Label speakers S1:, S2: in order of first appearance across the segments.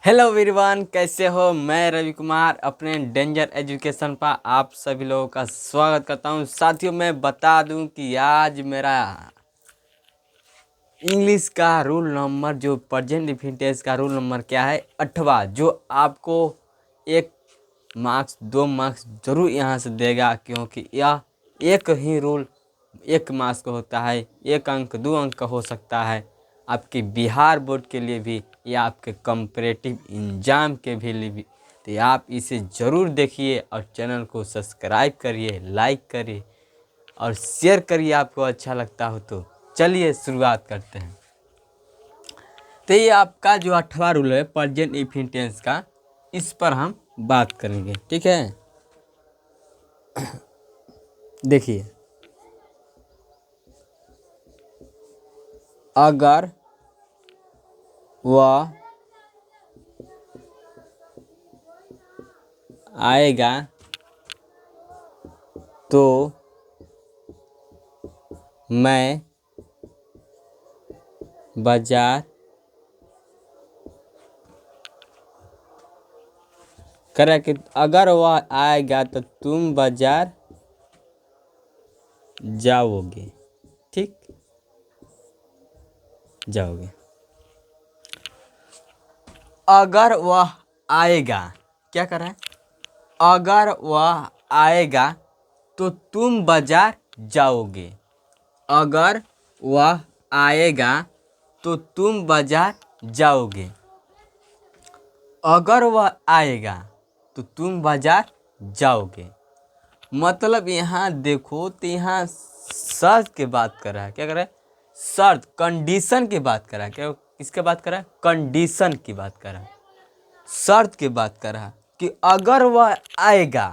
S1: Hello everyone, कैसे हो। मैं रवि कुमार अपने डेंजर एजुकेशन पर आप सभी लोगों का स्वागत करता हूं। साथियों, मैं बता दूं कि आज मेरा इंग्लिश का रूल नंबर, जो प्रेजेंट इंडेफिनिट का रूल नंबर क्या है, 8वां, जो आपको 1 मार्क्स 2 मार्क्स जरूर यहाँ से देगा, क्योंकि यह एक ही रूल 1 मार्क्स का होता है। 1 अंक 2 अंक का हो सकता है आपके बिहार बोर्ड के लिए भी या आपके कंपैरेटिव एग्जाम के भी लिए भी। तो आप इसे ज़रूर देखिए और चैनल को सब्सक्राइब करिए, लाइक करिए और शेयर करिए आपको अच्छा लगता हो तो। चलिए शुरुआत करते हैं। तो ये आपका जो 8वां रूल है प्रेजेंट इंडेफिनिट टेंस का, इस पर हम बात करेंगे, ठीक है। देखिए, अगर वह आएगा तो मैं बाजार करा कि अगर वह आएगा तो तुम बाजार जाओगे, ठीक, जाओगे। अगर वह आएगा, क्या कर रहा है, अगर वह आएगा तो तुम बाजार जाओगे। अगर वह आएगा तो तुम बाजार जाओगे। अगर वह आएगा तो तुम बाजार जाओगे। मतलब यहाँ देखो, तो यहाँ शर्त की बात कर रहा है। क्या कर रहा है? शर्त, कंडीशन की बात कर रहा है। क्या, किसके बात कर रहा है? कंडीशन की बात कर रहा है, शर्त की बात कर रहा है कि अगर वह आएगा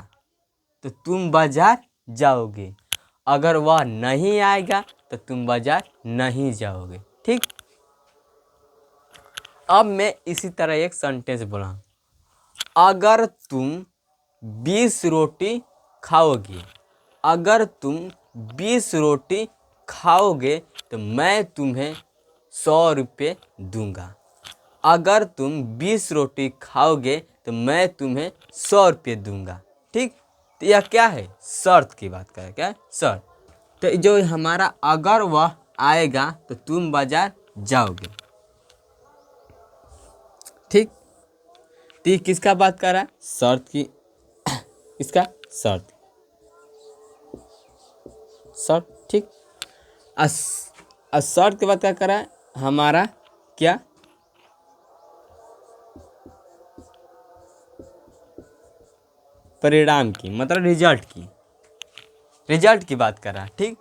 S1: तो तुम बाजार जाओगे, अगर वह नहीं आएगा तो तुम बाजार नहीं जाओगे, ठीक। अब मैं इसी तरह एक सेंटेंस बोला, अगर तुम 20 रोटी खाओगे, अगर तुम 20 रोटी खाओगे तो मैं तुम्हें 100 रुपये दूंगा। अगर तुम 20 रोटी खाओगे तो मैं तुम्हें 100 रुपये दूंगा, ठीक। तो यह क्या है? शर्त की बात करें। क्या है? शर्त। तो जो हमारा अगर वह आएगा तो तुम बाजार जाओगे, ठीक। तो ये किसका बात कर रहा है? शर्त की। इसका शर्त, शर्त, ठीक। शर्त की बात क्या कर रहा है? हमारा क्या, परिणाम की, मतलब रिजल्ट की, रिजल्ट की बात कर रहा है, ठीक।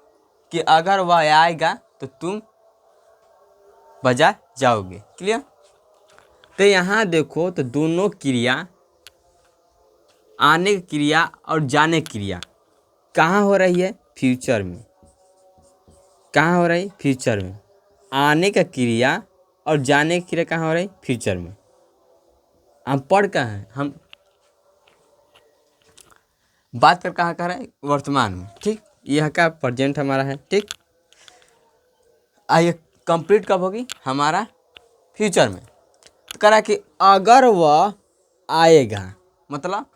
S1: कि अगर वह आएगा तो तुम बाजार जाओगे। क्लियर? तो यहाँ देखो, तो दोनों क्रिया, आने की क्रिया और जाने की क्रिया कहाँ हो रही है? फ्यूचर में। कहाँ हो रही? फ्यूचर में। आने का क्रिया और जाने की क्रिया कहाँ हो रही? फ्यूचर में। हम पढ़ कहाँ हैं? हम बात कर कहाँ कर रहे हैं? वर्तमान में, ठीक। यह का प्रेजेंट हमारा है, ठीक। आइए, कंप्लीट कब होगी? हमारा फ्यूचर में। तो कह रहा है कि अगर वह आएगा, मतलब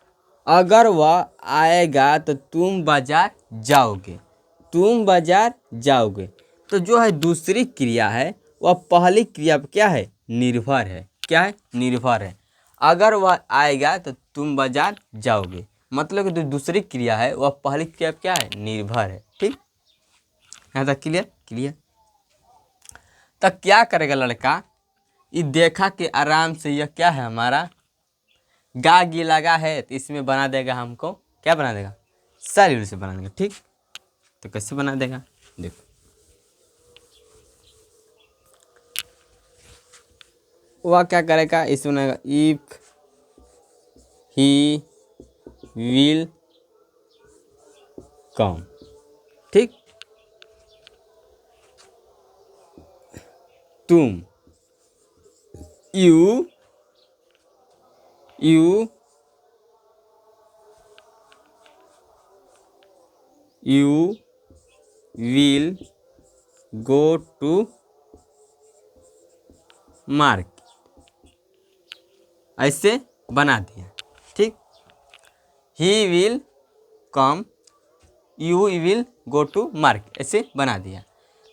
S1: अगर वह आएगा तो तुम बाजार जाओगे, तुम बाजार जाओगे। तो जो है दूसरी क्रिया है वह पहली क्रिया पर क्या है? निर्भर है। क्या है? निर्भर है। अगर वह आएगा तो तुम बाजार जाओगे, मतलब कि जो दूसरी क्रिया है वह पहली क्रिया पर क्या है? निर्भर है, ठीक। यहाँ तक क्लियर? क्लियर। तब क्या करेगा लड़का? ये देखा कि आराम से यह क्या है, हमारा गा गी लगा है, तो इसमें बना देगा हमको, क्या बना देगा? सैल्यूट से बना देगा, ठीक। तो कैसे बना देगा? देखो, वह क्या करेगा? इसमें बनाएगा इफ ही विल कम, ठीक। तुम, you you you will go to market, ऐसे बना दिया, ठीक। He will come, you will go to mark, ऐसे बना दिया।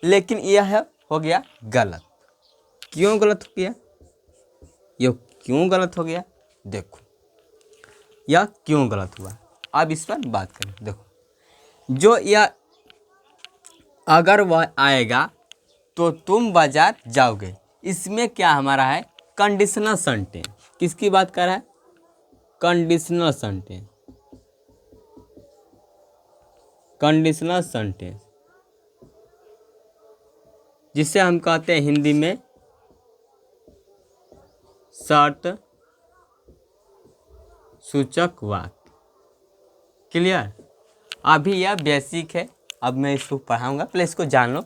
S1: लेकिन यह हो गया गलत। क्यों गलत हो गया? ये क्यों गलत हो गया? देखो यह क्यों गलत हुआ, अब इस पर बात करें। देखो जो यह अगर वह आएगा तो तुम बाजार जाओगे, इसमें क्या हमारा है? Conditional sentence. किसकी बात कर रहा है? Conditional sentence. कंडीशनल सेंटेंस जिसे हम कहते हैं हिंदी में शर्त सूचक वाक्य। क्लियर? अभी यह बेसिक है, अब मैं इसको पढ़ाऊंगा, पहले इसको जान लो,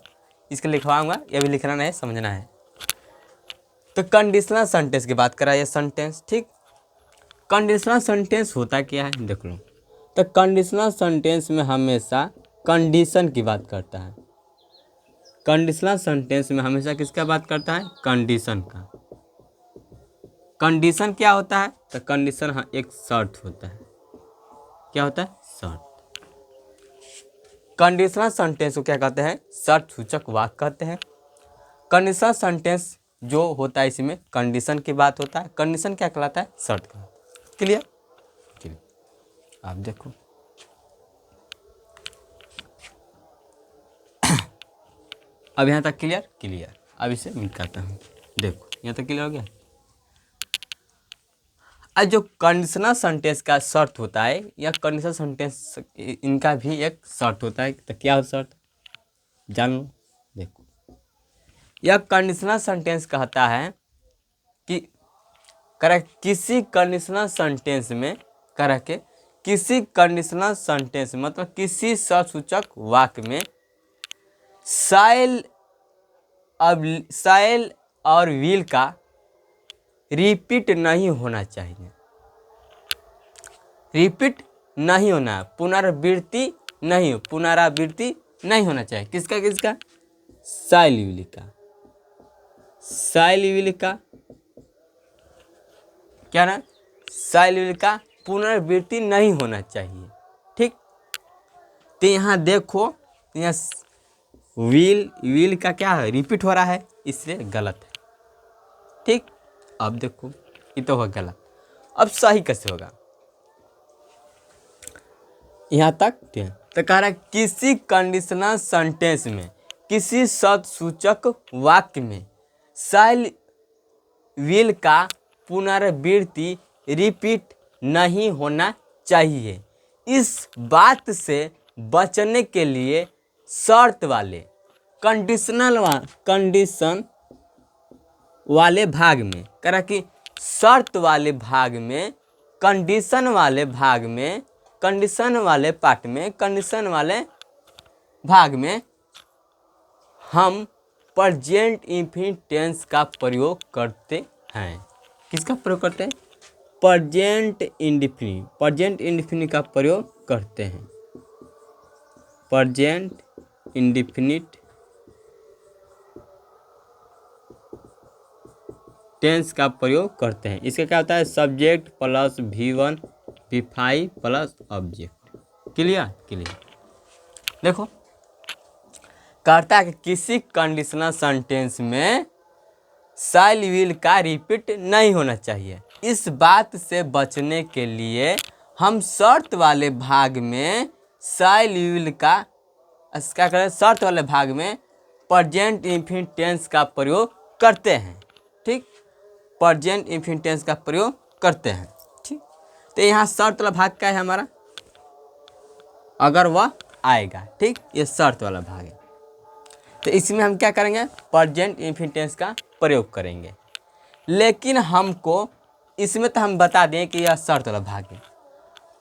S1: इसको लिखवाऊंगा, यह भी लिखना नहीं, समझना है। तो कंडीशनल सेंटेंस की बात करा ये सेंटेंस, ठीक। कंडीशनल सेंटेंस होता क्या है देख लो। तो कंडीशनल सेंटेंस में हमेशा कंडीशन की बात करता है। कंडीशनल सेंटेंस में हमेशा किसका बात करता है? कंडीशन का। कंडीशन क्या होता है? तो कंडीशन हाँ एक शर्त होता है। क्या होता है? शर्त। कंडीशनल सेंटेंस को क्या कहते हैं? शर्त सूचक वाक्य कहते हैं। कंडीशनल सेंटेंस जो होता है इसमें कंडीशन की बात होता है। कंडीशन क्या कहलाता है? शर्त का। क्लियर? क्लियर। आप देखो अब यहाँ तक क्लियर? क्लियर। अब इसे मिटाता हूँ। देखो यहाँ तक क्लियर हो गया। आज जो कंडीशनल सेंटेंस का शर्त होता है या कंडीशनल सेंटेंस इनका भी एक शर्त होता है। तो क्या होता है शर्त? जान लो। देखो यह कंडीशनल सेंटेंस कहता है कि करेक्ट किसी कंडीशनल सेंटेंस में करेक्ट किसी कंडीशनल सेंटेंस मतलब किसी ससूचक वाक्य में शाइल और विल का रिपीट नहीं होना चाहिए। रिपीट नहीं होना, पुनरावृत्ति नहीं होना चाहिए। किसका किसका? शाइल विल का। शाइल विल का क्या ना? शाइल विल का पुनरावृत्ति नहीं होना चाहिए, ठीक। तो यहाँ देखो यहाँ विल का क्या है? रिपीट हो रहा है, इसलिए गलत है, ठीक। अब देखो ये तो होगा गलत। अब सही कैसे होगा? यहाँ तक ठीक। तो कह रहा है किसी कंडीशनल सेंटेंस में किसी सदसूचक वाक्य में शाइल विल का पुनरावृत्ति रिपीट नहीं होना चाहिए। इस बात से बचने के लिए शर्त वाले कंडीशन वाले भाग में करा कि शर्त वाले भाग में कंडीशन वाले भाग में कंडीशन वाले पार्ट में कंडीशन वाले भाग में हम प्रेजेंट इंफिनिट टेंस का प्रयोग करते हैं। किसका प्रयोग करते हैं? प्रेजेंट इंडेफिनिट का प्रयोग करते हैं। प्रेजेंट इंडेफिनिट टेंस का प्रयोग करते हैं। इसका क्या होता है? Subject plus V1 V5 plus object. Clear? देखो कहता है कि किसी कंडीशनल सेंटेंस में शाइल विल का रिपीट नहीं होना चाहिए। इस बात से बचने के लिए हम शर्त वाले भाग में शाइल विल का क्या करें? शर्त वाले भाग में प्रेजेंट इंफिनिट टेंस का प्रयोग करते हैं, ठीक। प्रेजेंट इंफिनिट टेंस का प्रयोग करते हैं, ठीक। तो यहाँ शर्त वाला भाग क्या है हमारा? अगर वह आएगा, ठीक। ये शर्त वाला भाग है। तो इसमें हम क्या करेंगे? प्रेजेंट इंफिनिट टेंस का प्रयोग करेंगे। लेकिन हमको इसमें तो हम बता दें कि यह शर्त वाला भाग है।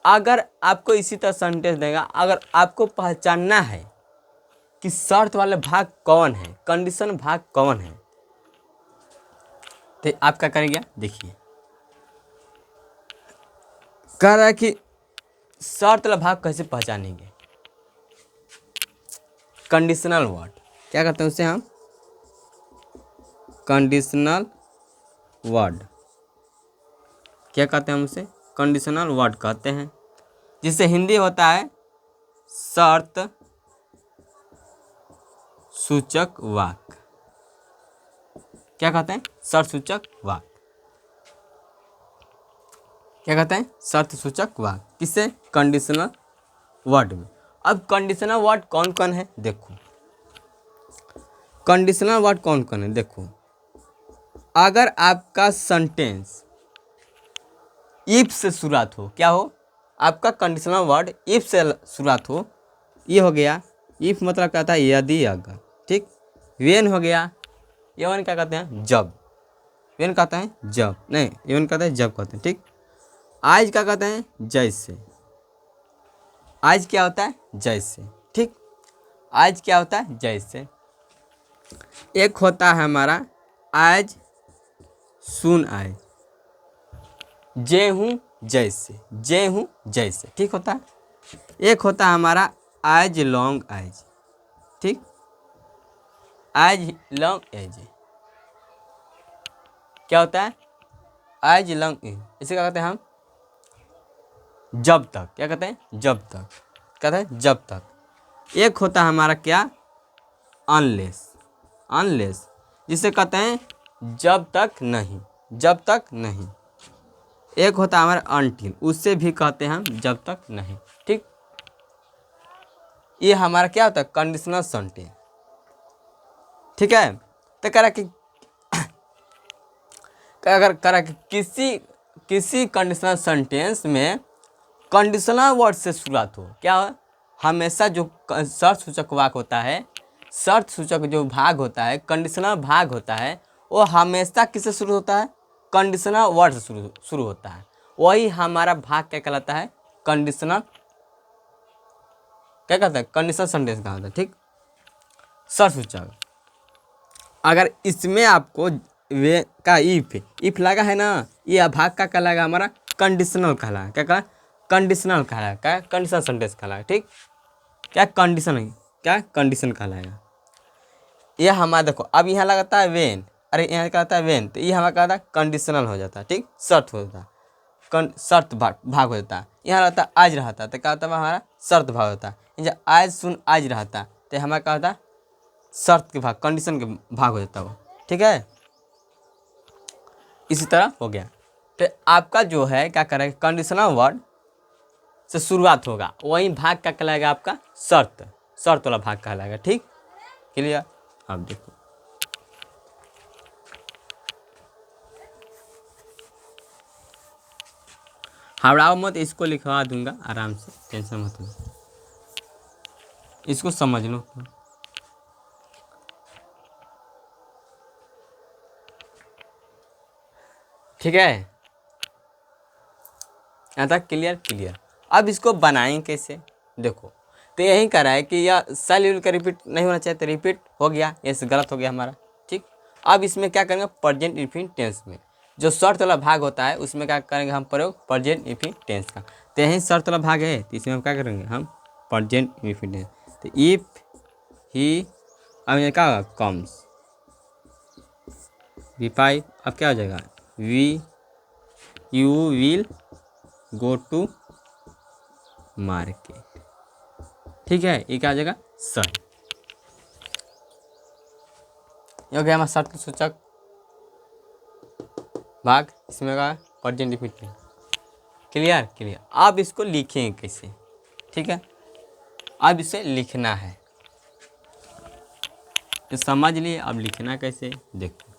S1: अगर आपको इसी तरह सेंटेंस देगा, अगर आपको पहचानना है कि शर्त वाले भाग कौन है, कंडीशन भाग कौन है, तो आप क्या करेंगे? देखिए कह रहा है कि शर्त वाला भाग कैसे पहचानेंगे? कंडीशनल वर्ड क्या कहते हैं उसे हम? Conditional word. क्या कहते हैं हम उसे? कंडीशनल वर्ड कहते हैं, जिससे हिंदी होता है शर्त सूचक वाक्य। क्या कहते हैं? शर्त सूचक वाक्य। क्या कहते हैं? शर्त सूचक वाक्य। किससे? कंडीशनल वर्ड में। अब कंडीशनल वर्ड कौन कौन है देखो, कंडीशनल वर्ड कौन कौन है देखो। अगर आपका सेंटेंस इफ से शुरुआत हो, क्या हो? आपका कंडीशनल वर्ड इफ से शुरुआत हो, ये हो गया इफ, मतलब क्या था? यदि अगर, ठीक। वेन हो गया, ये वन क्या कहते हैं? जब। वेन कहते हैं जब, नहीं ये वन कहते हैं जब कहते हैं, ठीक। आज क्या कहते हैं? जैसे। आज क्या होता है? जैसे, ठीक। आज क्या होता है? जैसे। एक होता है हमारा आज सुन आए, जे हूँ जैसे, जे हूँ जैसे, ठीक होता है। एक होता है हमारा आज लॉन्ग एज, ठीक। आज लॉन्ग एज क्या होता है? आज लॉन्ग एज, इसे क्या कहते हैं हम? जब तक। क्या कहते हैं? जब तक। कहते हैं जब तक। एक होता है हमारा क्या? अनलेस, अनलेस, जिसे कहते हैं जब तक नहीं, जब तक नहीं। एक होता है हमारा अनटिल, उससे भी कहते हैं हम जब तक नहीं, ठीक। ये हमारा क्या होता है? कंडीशनल सेंटेंस, ठीक है। तो करा कि अगर करा कि किसी कंडीशनल सेंटेंस में कंडीशनल वर्ड से शुरुआत हो, क्या हो? हमेशा जो शर्त सूचक वाक्य होता है, शर्त सूचक जो भाग होता है, कंडीशनल भाग होता है, वो हमेशा किससे शुरू होता है? कंडीशनल वर्ड से शुरू होता है। वही हमारा भाग क्या कहलाता है? कंडीशनल, क्या कहता है? कंडीशनल सेंटेंस कहलाता है, ठीक। शर्त सूचक। अगर इसमें आपको वे का इफ लगा है ना, ये भाग का कहलाएगा हमारा कंडीशनल कहलाएगा। क्या कहला? कंडीशनल कहलाएगा। क्या? कंडीशनल सेंटेंस कहलाएगा, ठीक। क्या? कंडीशन है, क्या? कंडीशन कहलाएगा। ये हमारा देखो, अब यहाँ लगाता है वेन, अरे यहाँ कहता है वेन, तो ये हमारा कहता है कंडीशनल हो जाता है, ठीक। शर्त हो जाता है, शर्त भाग हो जाता है। यहाँ रहता है आज रहता है, तो क्या होता है हमारा? शर्त भाग होता है। जब आज सुन आज रहता है, तो हमारा क्या होता है? शर्त के भाग, कंडीशन के भाग हो जाता है वो, ठीक है। इसी तरह हो गया। तो आपका जो है क्या करेगा? कंडीशनल वर्ड से शुरुआत होगा, वही भाग क्या कहलाएगा? आपका शर्त, शर्त वाला भाग कहलाएगा, ठीक। क्लियर? अब देखो, हड़ाओ मत, इसको लिखवा दूंगा आराम से, टेंशन मत लो, इसको समझ लो। ठीक है, यहाँ तक क्लियर? क्लियर। अब इसको बनाएं कैसे देखो। तो यही करा है कि यह सेल का रिपीट नहीं होना चाहिए, तो रिपीट हो गया, ये गलत हो गया हमारा, ठीक। अब इसमें क्या करेंगे? प्रेजेंट इंफिनिट टेंस में जो शर्त वाला भाग होता है, उसमें क्या करेंगे हम? प्रयोग प्रेजेंट इंफिनिट टेंस का। तो यही शर्त वाला भाग है, तो इसमें हम क्या करेंगे? हम प्रेजेंट इंफिनिट टेंस। तो इफ ही, अब ये क्या होगा? कम्स V5, अब क्या हो जाएगा? You will go to market, ठीक है। ये क्या हो जाएगा? सही। ये हो गया हमारा शर्त सूचक भाग, इसमें का प्रेजेंट इंफिनिट। क्लियर? क्लियर। अब इसको लिखेंगे कैसे, ठीक है। अब इसे लिखना है, तो समझ लिए। अब लिखना कैसे देखो।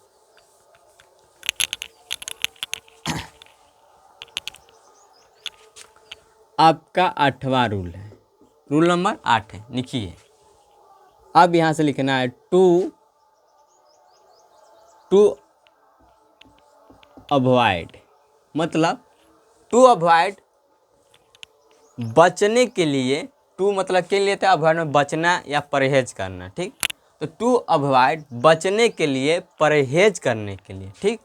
S1: आपका 8वां रूल है, रूल नंबर 8 है, लिखिए। अब यहाँ से लिखना है टू अवॉइड, मतलब टू अवॉइड, बचने के लिए। टू मतलब के लिए था, अवॉइड में बचना या परहेज करना, ठीक। तो टू अवॉइड, बचने के लिए, परहेज करने के लिए, ठीक।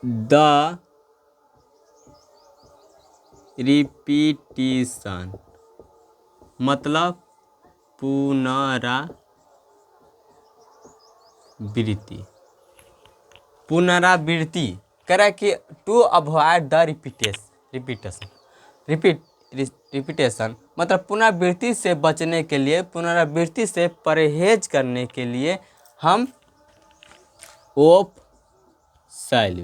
S1: द रिपीटिशन मतलब पुनरावृत्ति, पुनरावृत्ति कह रहा है कि टू अवॉइड द रिपीटेशन मतलब पुनरावृत्ति से बचने के लिए, पुनरावृत्ति से परहेज करने के लिए हम ऑफ शैल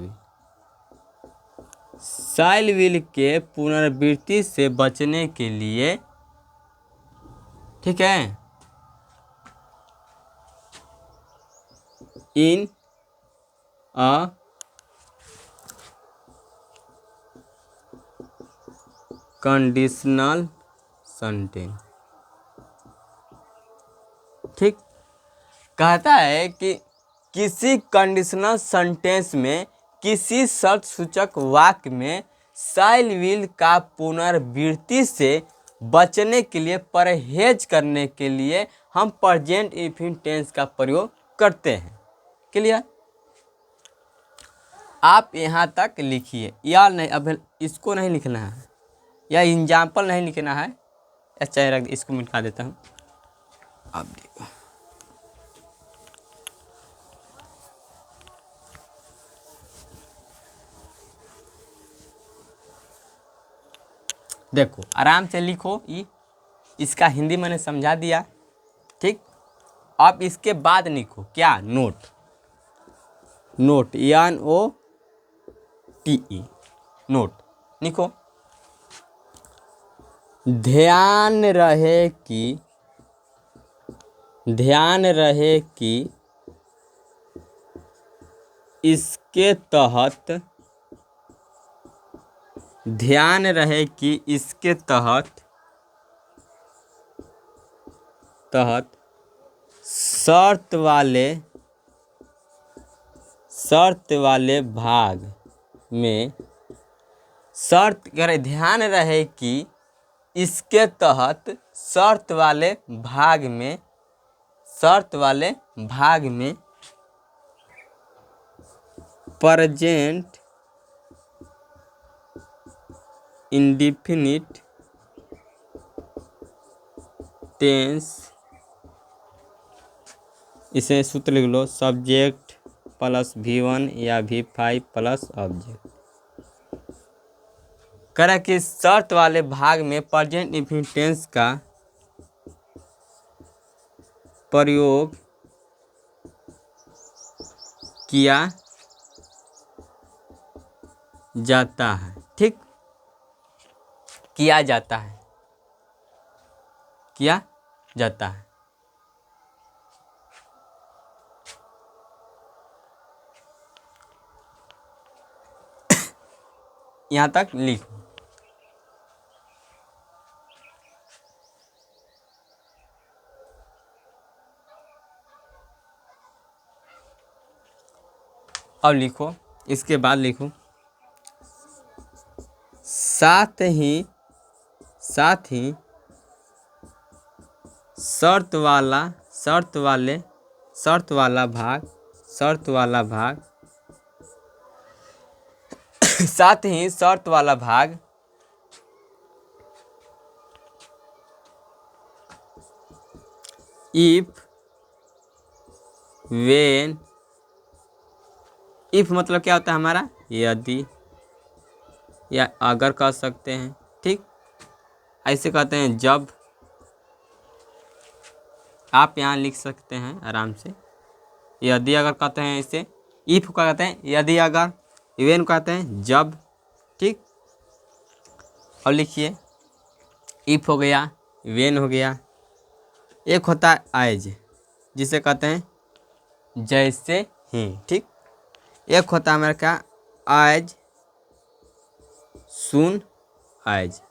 S1: विल के पुनरावृत्ति से बचने के लिए, ठीक है, इन अ कंडीशनल सेंटेंस, ठीक, कहता है कि किसी कंडीशनल सेंटेंस में, किसी शर्त सूचक वाक्य में शैल विल का पुनरावृत्ति से बचने के लिए, परहेज करने के लिए हम प्रेजेंट इंफिनिट टेंस का प्रयोग करते हैं। क्लियर? आप यहाँ तक लिखिए, या नहीं, अब इसको नहीं लिखना है, या एग्जाम्पल नहीं लिखना है, अच्छा रख, इसको मिटा देता हूँ। अब देखो आराम से लिखो, इसका हिंदी मैंने समझा दिया, ठीक। अब इसके बाद लिखो क्या, नोट, NOTE, नोट लिखो। ध्यान रहे कि इसके तहत, ध्यान रहे कि इसके तहत शर्त वाले भाग में, शर्त करे, ध्यान रहे कि इसके तहत शर्त वाले भाग में प्रेजेंट इंडेफिनिट टेंस, इसे सूत्र लिख लो, सब्जेक्ट प्लस V1 या V5 प्लस ऑब्जेक्ट। करें कि शर्त वाले भाग में प्रेजेंट इंडेफिनिट टेंस का प्रयोग किया जाता है, ठीक, किया जाता है। यहाँ तक लिखो। अब लिखो, इसके बाद लिखो, साथ ही शर्त वाला भाग साथ ही शर्त वाला भाग इफ वेन, इफ मतलब क्या होता है हमारा, यदि या अगर कह सकते हैं, ठीक, ऐसे कहते हैं जब, आप यहाँ लिख सकते हैं आराम से। यदि अगर कहते हैं इसे, इफ का कहते हैं यदि अगर, वेन कहते हैं जब, ठीक। और लिखिए, इफ हो गया, वेन हो गया, एक होता है एज, जिसे कहते हैं जैसे ही, ठीक। एक होता है हमारा क्या, एज सुन एज।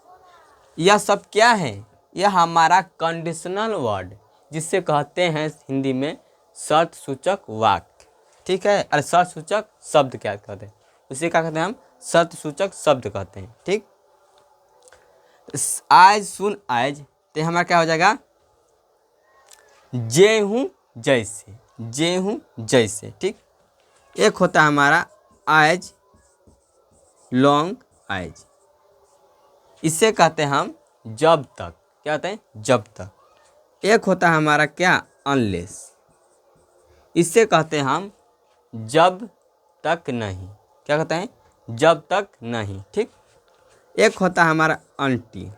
S1: यह सब क्या है, यह हमारा कंडीशनल वर्ड, जिसे कहते हैं हिंदी में शर्त सूचक वाक्य, ठीक है। अरे शर्त सूचक शब्द क्या कहते हैं, उसे क्या कहते हैं हम, शर्त सूचक शब्द कहते हैं, ठीक। आज सुन आज, तो हमारा क्या हो जाएगा, जे हूँ जैसे, ठीक। एक होता है हमारा एज लॉन्ग एज, इसे कहते हैं हम जब तक, क्या कहते हैं, जब तक। एक होता है हमारा क्या, अनलेस, इसे कहते हैं हम जब तक नहीं, क्या कहते हैं, जब तक नहीं, ठीक। एक होता है हमारा अनटिल,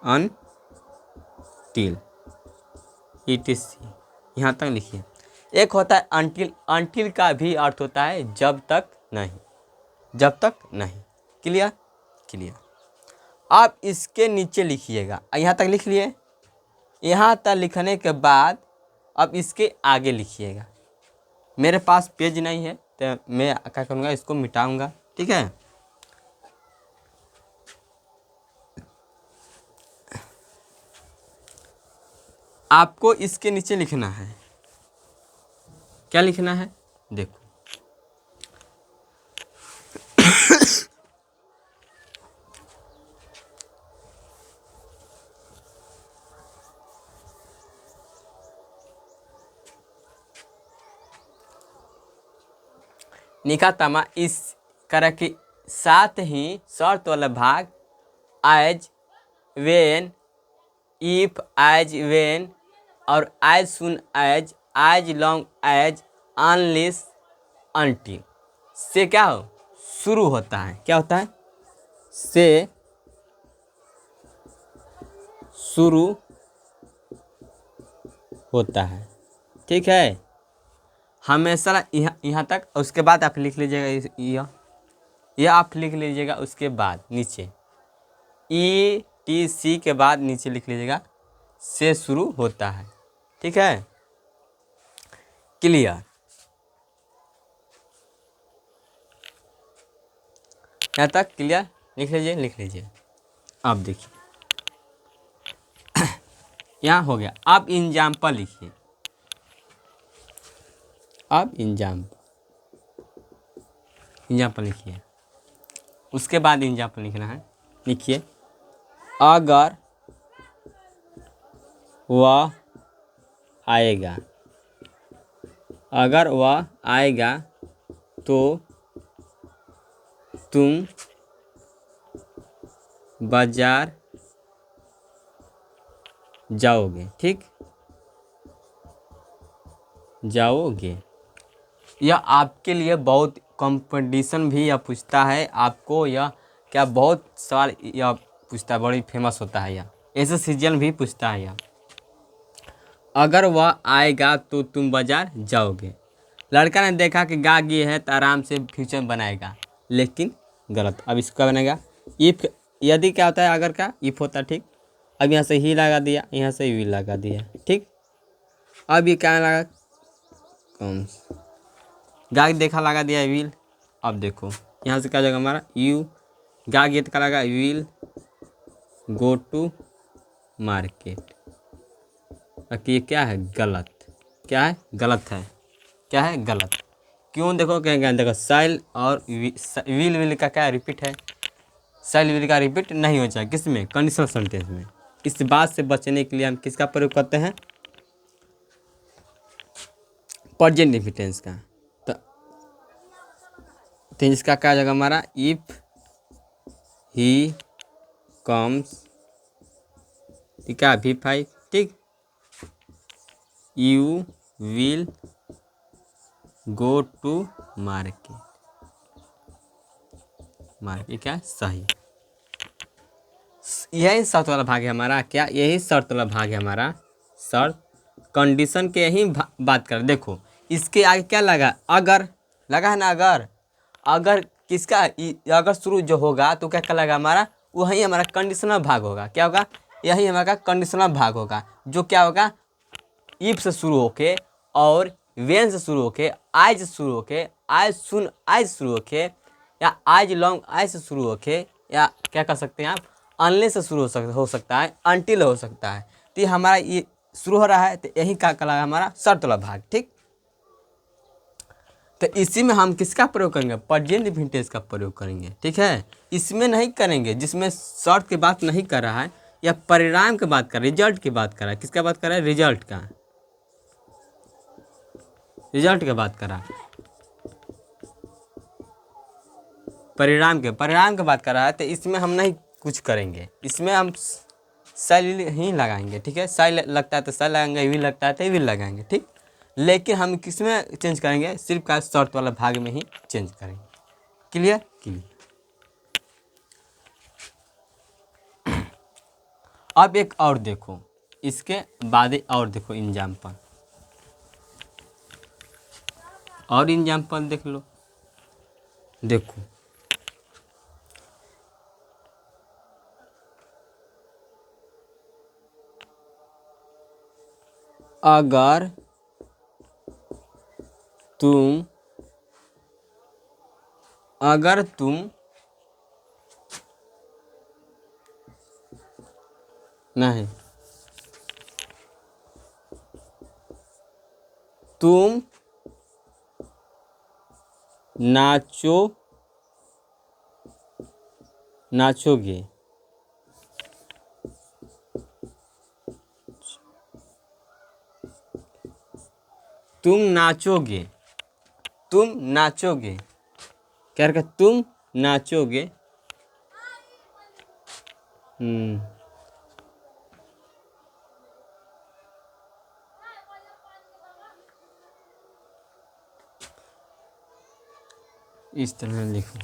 S1: अनटिल ETC, यहाँ तक लिखिए। एक होता है अनटिल, अनटिल का भी अर्थ होता है जब तक नहीं, जब तक नहीं। Clear, clear. आप इसके नीचे लिखिएगा, यहाँ तक लिख लिए। यहाँ तक लिखने के बाद अब इसके आगे लिखिएगा। मेरे पास पेज नहीं है तो मैं क्या करूँगा, इसको मिटाऊंगा, ठीक है। आपको इसके नीचे लिखना है, क्या लिखना है, देखो। निकातमा इस कर के साथ ही शर्त वाला भाग as, when, if, as, when और as soon as long as, unless, until से क्या हो, शुरू होता है। क्या होता है, से शुरू होता है, ठीक है। हमेशा यहाँ तक। उसके बाद आप लिख लीजिएगा, यह आप लिख लीजिएगा। उसके बाद नीचे ETC के बाद नीचे लिख लीजिएगा से शुरू होता है, ठीक है। क्लियर, यहाँ तक क्लियर, लिख लीजिए, लिख लीजिए। अब देखिए यहाँ हो गया। अब एग्जाम्पल लिखिए, अब एग्जाम्पल लिखिए। उसके बाद एग्जाम्पल लिखना है, लिखिए। अगर वह आएगा, अगर वह आएगा तो तुम बाजार जाओगे, ठीक, जाओगे। यह आपके लिए बहुत कंपटीशन भी यह पूछता है आपको, यह क्या बहुत सवाल यह पूछता है, बड़ी फेमस होता है यह, ऐसे सीजन भी पूछता है यह। अगर वह आएगा तो तुम बाजार जाओगे। लड़का ने देखा कि गाय गी है तो आराम से फ्यूचर बनाएगा, लेकिन गलत। अब इसका बनेगा इफ, यदि क्या होता है, अगर का इफ होता है, ठीक। अब यहाँ से ही लगा दिया, यहाँ से भी लगा दिया, ठीक। अब ये क्या लगा, कौन गाय देखा लगा दिया विल। अब देखो यहाँ से क्या जाएगा हमारा यू, गाय गेट का लगा विल गो टू मार्केट। ये क्या है, गलत, क्या है, गलत है, क्या है, गलत। क्यों, देखो क्या, देखो साइल और विल का क्या रिपीट है, साइल विल का रिपीट नहीं हो जाए, किस में, कंडीशनल सेंटेंस में। इस बात से बचने के लिए हम किसका प्रयोग करते हैं, प्रेजेंट इंडेफिनिट टेंस का। तो इसका क्या जाएगा हमारा, इफ ही कम्स, ठीक है, V5, ठीक। You will go to market, market क्या सही। यही शर्त वाला भाग है हमारा, क्या, यही शर्त वाला भाग है हमारा। शर्त कंडीशन के ही बात कर। देखो इसके आगे क्या लगा, अगर लगा है ना, अगर किसका, अगर शुरू जो होगा तो क्या लगा हमारा, वही हमारा कंडीशनल भाग होगा। क्या होगा, यही हमारा कंडीशनल भाग होगा, जो क्या होगा, इफ से शुरू होके और वेन से शुरू होके, आज से शुरू होके, आज सुन आज शुरू होके, या आज लॉन्ग आज से शुरू होके, या क्या कर सकते हैं आप, अनलेस से शुरू हो सकता है, अनटिल हो सकता है। तो ये हमारा ये शुरू हो रहा है, तो यही क्या लगा हमारा, शर्त वाला भाग, ठीक। तो इसी में हम किसका प्रयोग करेंगे, प्रेजेंट इंडेफिनिट टेंस का प्रयोग करेंगे, ठीक है। इसमें नहीं करेंगे जिसमें शर्त की बात नहीं कर रहा है, या परिणाम की बात कर रहा है, रिजल्ट की बात कर रहा है। किसका बात कर रहा है, रिजल्ट का, रिजल्ट की बात कर रहा है, परिणाम की बात कर रहा है। तो इसमें हम नहीं कुछ करेंगे, इसमें हम सेल ही लगाएंगे, ठीक है। सेल लगता है तो सेल लगाएंगे, विल लगता है तो विल लगाएंगे, ठीक। लेकिन हम किस में चेंज करेंगे, सिर्फ का शर्त वाला भाग में ही चेंज करेंगे, क्लियर क्लियर। अब एक और देखो, इसके बाद और देखो एग्जाम्पल, और एग्जाम्पल देख लो। देखो अगर तुम नहीं, तुम नाचोगे, तुम नाचोगे, तुम नाचोगे, क्या रखा, तुम नाचोगे। इस तरह लिखो।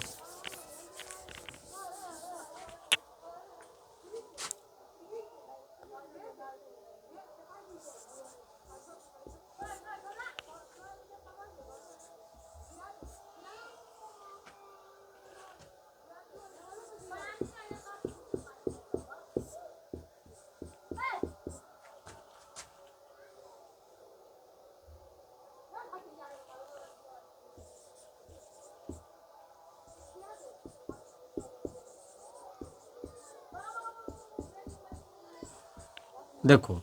S1: देखो,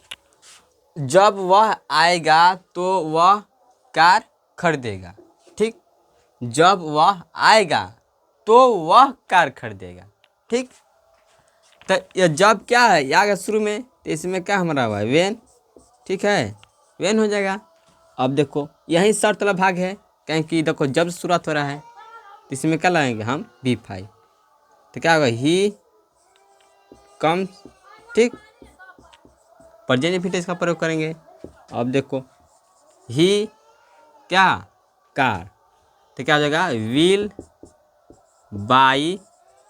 S1: जब वह आएगा तो वह कार खरीदेगा, ठीक। जब वह आएगा तो वह कार खरीदेगा, ठीक। तो ये जब क्या है, ये आ गया शुरू में, तो इसमें क्या हमारा हुआ है, वेन, ठीक है, वेन हो जाएगा। अब देखो यही शर्त वाला भाग है, क्योंकि देखो जब शुरुआत हो रहा है तो इसमें क्या लगाएंगे हम, V5, तो क्या होगा, ही कम्स, ठीक। प्रेजेंट इंफिनिटिव का प्रयोग करेंगे। अब देखो ही क्या, कार, तो क्या हो जाएगा, will buy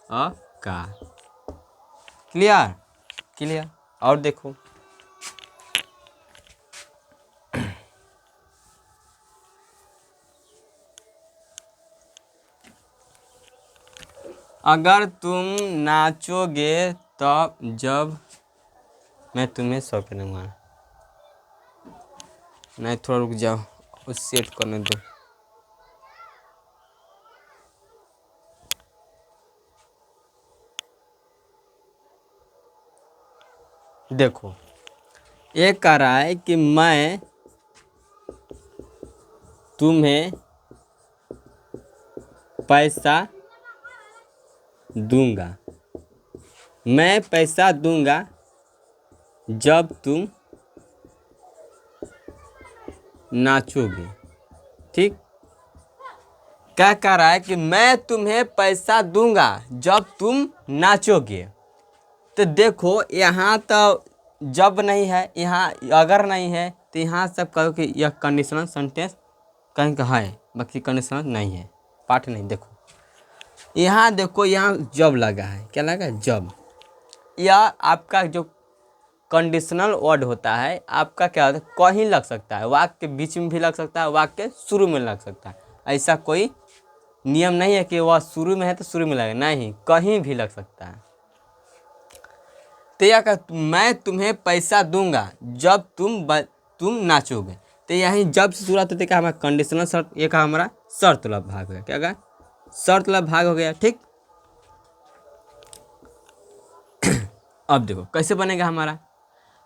S1: a car. Clear clear. और देखो अगर तुम नाचोगे तब जब मैं तुम्हें 100 पे दूंगा। नहीं, थोड़ा रुक जाओ, उस सेट करने दो। देखो ये कह रहा है कि मैं तुम्हें पैसा दूंगा, मैं पैसा दूंगा जब तुम नाचोगे, ठीक। क्या कह रहा है कि मैं तुम्हें पैसा दूंगा जब तुम नाचोगे। तो देखो यहाँ तो जब नहीं है, यहाँ अगर नहीं है, तो यहाँ सब कहो कि यह कंडीशनल सेंटेंस कहीं का है, बाकी कंडीशनल नहीं है, पाठ नहीं। देखो यहाँ देखो, यहाँ जब लगा है, क्या लगा, जब। यह आपका जो कंडीशनल वर्ड होता है, आपका क्या होता है, कहीं लग सकता है, वाक्य के बीच में भी लग सकता है, वाक्य के शुरू में लग सकता है। ऐसा कोई नियम नहीं है कि वह शुरू में है तो शुरू में लगेगा, नहीं, कहीं भी लग सकता है। तो यह कहा, मैं तुम्हें पैसा दूंगा जब तुम नाचोगे। तो यही जब से शुरुआत होती है, हमारा कंडीशनल शर्त, ये कहा हमारा शर्त वाला भाग हो गया, क्या कहा, शर्त वाला भाग हो गया, ठीक। अब देखो कैसे बनेगा हमारा,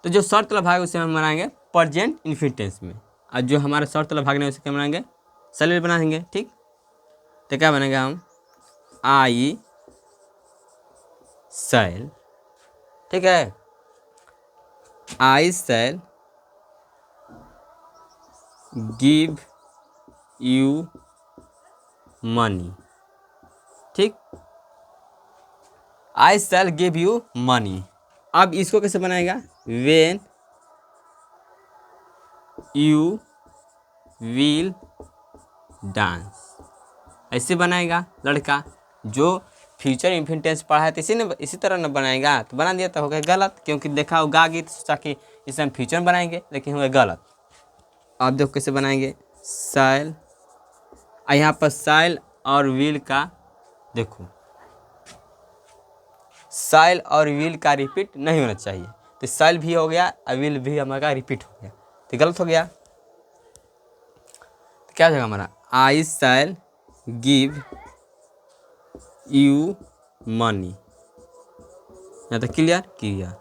S1: तो जो शर्त वाला भाग है उसे हम बनाएंगे प्रेजेंट इन्फिनिट टेंस में, और जो हमारा शर्त वाला भाग नहीं उसे क्या बनाएंगे, सैलरी बना देंगे, ठीक। तो क्या बनेगा, हम आई शैल, ठीक है, आई शैल गिव यू मनी, ठीक, आई शैल गिव यू मनी। अब इसको कैसे बनाएगा, वेन यू विल डांस, ऐसे बनाएगा लड़का जो फ्यूचर इंफिनिट टेंस पढ़ा है तो इसी तरह न बनाएगा, तो बना दिया तो हो गया गलत, क्योंकि देखा वो गा गई तो सोचा कि इसे हम फ्यूचर में बनाएंगे, लेकिन हो गया गलत। आप देखो कैसे बनाएंगे, साइल, यहाँ पर साइल और विल का देखो, साइल और विल का रिपीट नहीं होना चाहिए, तो साइल भी हो गया और विल भी हमारा रिपीट हो गया, तो गलत हो गया। तो क्या हो जाएगा हमारा, आई शैल गिव यू मनी, यहाँ तक क्लियर किया।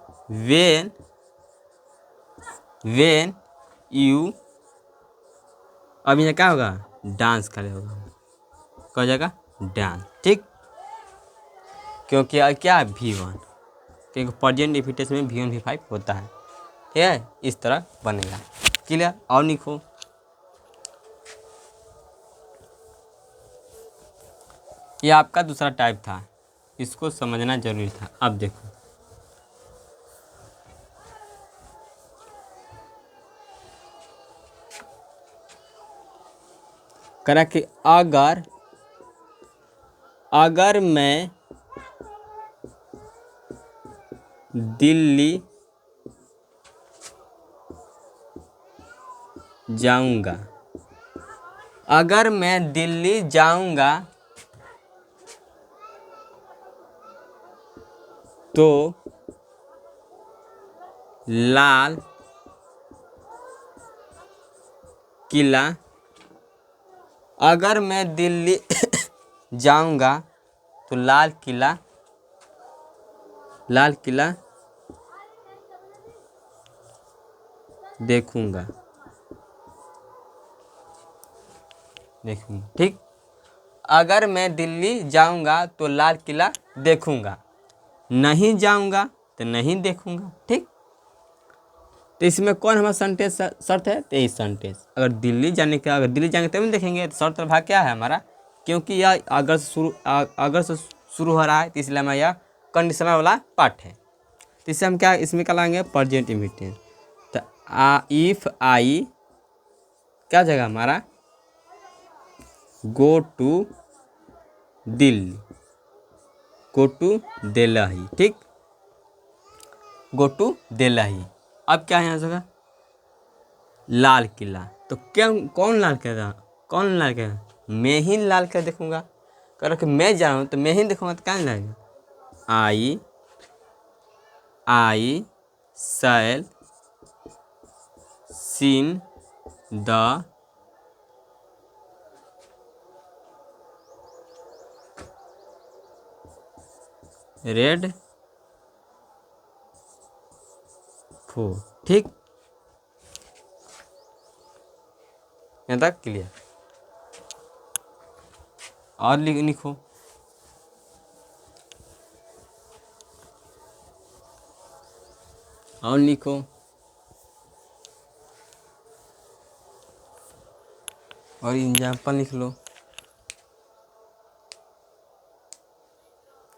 S1: वेन यू, अब यहाँ क्या होगा, डांस करे होगा, क्या हो जाएगा, डांस, ठीक, क्योंकि क्या V1, क्योंकि प्रेजेंट इंफिनिट में V1 V5 होता है, ठीक है, इस तरह बनेगा। क्लियर, और लिखो, ये आपका दूसरा टाइप था, इसको समझना जरूरी था। अब देखो, करा कि अगर मैं दिल्ली जाऊंगा, अगर मैं दिल्ली जाऊंगा तो लाल किला, अगर मैं दिल्ली जाऊंगा तो लाल किला देखूंगा, ठीक, अगर मैं दिल्ली जाऊंगा तो लाल किला देखूंगा, नहीं जाऊंगा तो नहीं देखूंगा, ठीक। तो इसमें कौन हमारा सेंटेंस शर्त है, तो यही सेंटेंस, अगर दिल्ली जाएंगे तभी देखेंगे, तो शर्त भाग क्या है हमारा, क्योंकि यह अगर से शुरू हो रहा है, तो इसलिए हमारा यह कंडीशनल वाला पार्ट है, तो इससे हम क्या, इसमें क्या लाएंगे, प्रेजेंट इंफिनिट। तो इफ आई क्या जगह हमारा, go to Delhi, go to Delhi, ठीक, गो टू दिल्ली। अब क्या है यहाँ जगह, लाल किला, तो क्या, कौन लाल किला, मैं ही लाल किला देखूंगा, कर कि मैं जा रहा हूँ तो मैं ही देखूंगा, तो क्या लगेगा, आई शैल सीन द रेड फोर्ट, ठीक, यहाँ तक क्लियर। और लिखो, और लिखो, और एग्जाम्पल लिख लो,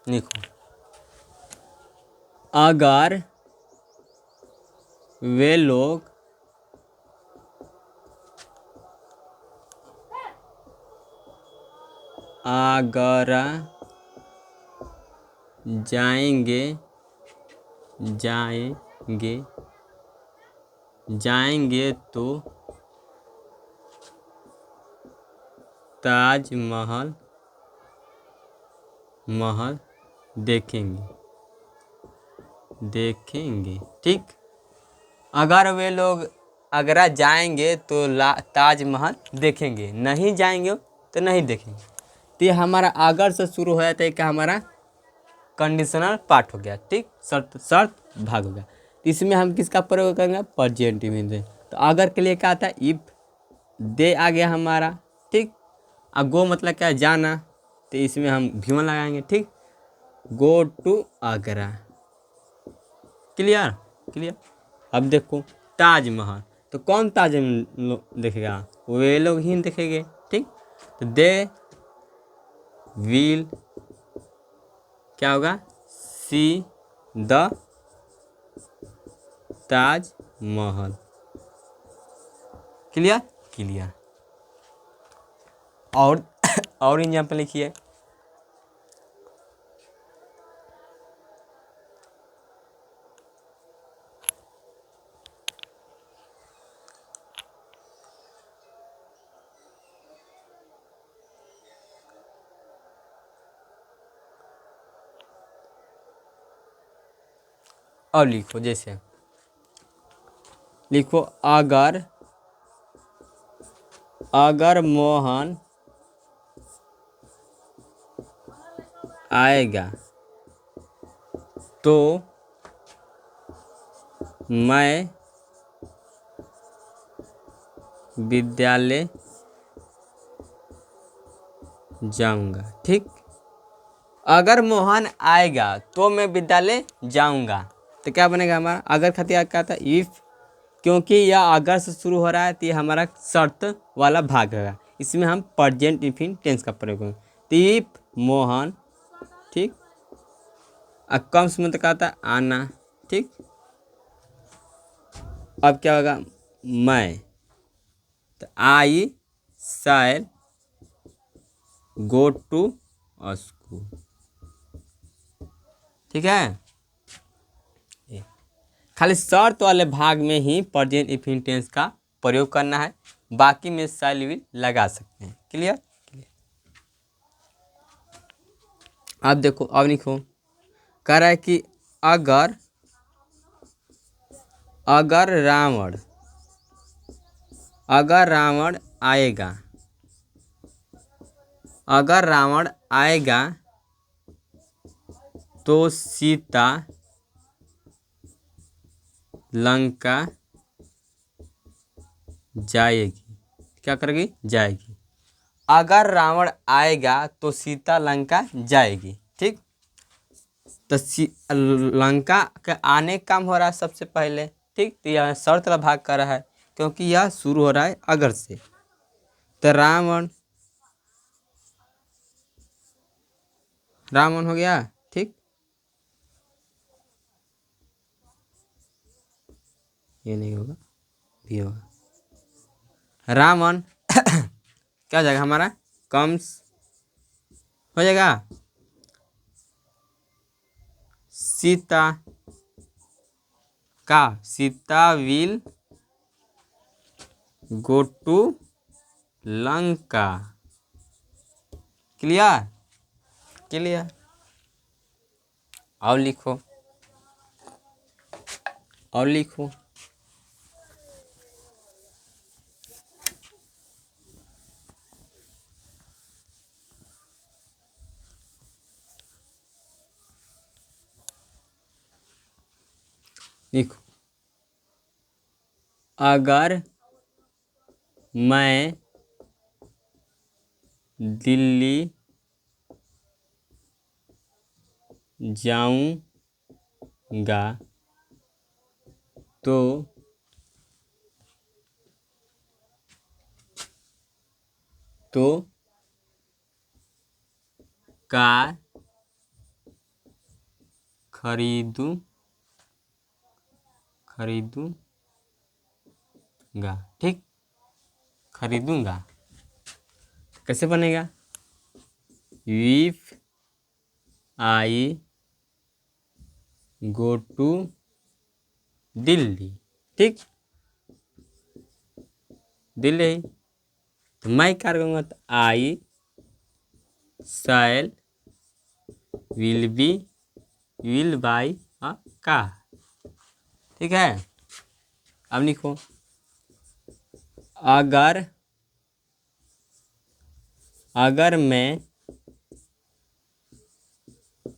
S1: लिखो, अगर वे लोग आगरा जाएंगे तो ताजमहल देखेंगे, ठीक, अगर वे लोग आगरा जाएंगे तो ताजमहल देखेंगे, नहीं जाएंगे तो नहीं देखेंगे, तो ये हमारा अगर से शुरू हो जाता है, क्या हमारा कंडीशनल पार्ट हो गया, ठीक, शर्त भाग हो गया, तो इसमें हम किसका प्रयोग करेंगे, प्रेजेंट इंफिनिट। तो अगर के लिए क्या आता है, इफ दे आ गया हमारा, ठीक, अब गो मतलब क्या है, जाना, तो इसमें हम V1 लगाएंगे, ठीक, गो टू आगरा, क्लियर। अब देखो ताजमहल, तो कौन ताजमहल देखेगा, वे लोग ही देखेंगे, ठीक, तो दे विल क्या होगा, सी द ताजमहल, क्लियर। और और एग्जाम्पल लिखिए। और लिखो, जैसे लिखो अगर मोहन आएगा तो मैं विद्यालय जाऊंगा। ठीक, अगर मोहन आएगा तो मैं विद्यालय जाऊंगा, तो क्या बनेगा हमारा? अगर खतिया क्या था? इफ, क्योंकि यह अगर से शुरू हो रहा है तो ये हमारा शर्त वाला भाग है, इसमें हम प्रेजेंट इंफिनिट टेंस का प्रयोग करेंगे। तो इफ मोहन, ठीक, कम्स में तो क्या था? आना। ठीक, अब क्या होगा? मैं, तो I shell go to school. ठीक है, खाली शर्त वाले भाग में ही प्रेजेंट इंफिनिट टेंस का प्रयोग करना है, बाकी में शैल विल लगा सकते हैं। क्लियर? अब देखो, अब लिखो, कह रहा है कि अगर रावण आएगा, अगर रावण आएगा तो सीता लंका जाएगी। क्या करेगी? जाएगी। अगर रावण आएगा तो सीता लंका जाएगी। ठीक, तो लंका का आने का काम हो रहा है सबसे पहले। ठीक, तो यह शर्त वाला भाग कर रहा है क्योंकि यह शुरू हो रहा है अगर से। तो रावण हो गया। ठीक, ये नहीं होगा, भी होगा। रावण क्या हो जाएगा हमारा? कम्स हो जाएगा। सीता का, Sita will go to Lanka. Clear? Clear? और लिखो, और लिखो, लिखो, अगर मैं दिल्ली जाऊंगा तो कार खरीदूंगा। ठीक, खरीदूंगा कैसे बनेगा? If I go to Delhi. ठीक, दिल्ली, तो मैं क्या करूँगा? तो I shall will buy a car. ठीक है, अब लिखो, अगर मैं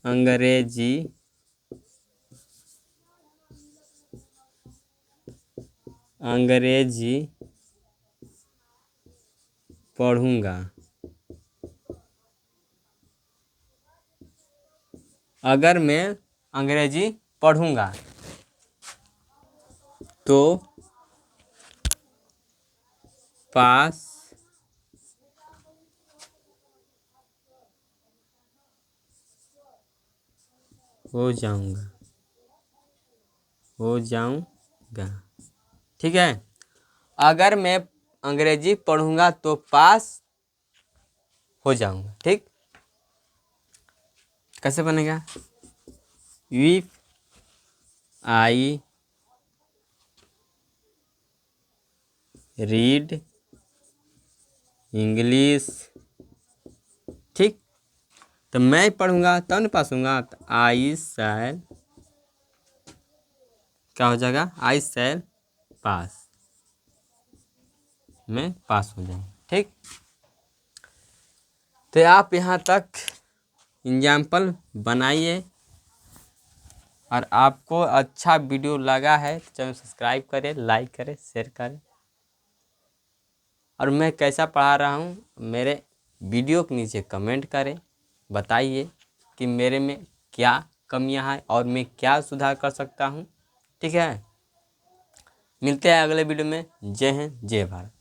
S1: अंग्रेजी पढ़ूंगा, अगर मैं अंग्रेजी पढ़ूंगा तो पास हो जाऊंगा। ठीक है, अगर मैं अंग्रेजी पढ़ूंगा तो पास हो जाऊंगा। ठीक, कैसे बनेगा? इफ आई रीड इंग्लिश, ठीक, तो मैं पढ़ूंगा तब ना पास होऊंगा। तो आई शैल, क्या हो जाएगा? आई शैल पास, मैं पास हो जाऊंगा। ठीक, तो आप यहाँ तक एग्जाम्पल बनाइए, और आपको अच्छा वीडियो लगा है तो चैनल सब्सक्राइब करें, लाइक करें, शेयर करें। और मैं कैसा पढ़ा रहा हूँ मेरे वीडियो के नीचे कमेंट करें, बताइए कि मेरे में क्या कमियां हैं और मैं क्या सुधार कर सकता हूँ। ठीक है, मिलते हैं अगले वीडियो में। जय हिंद, जय भारत।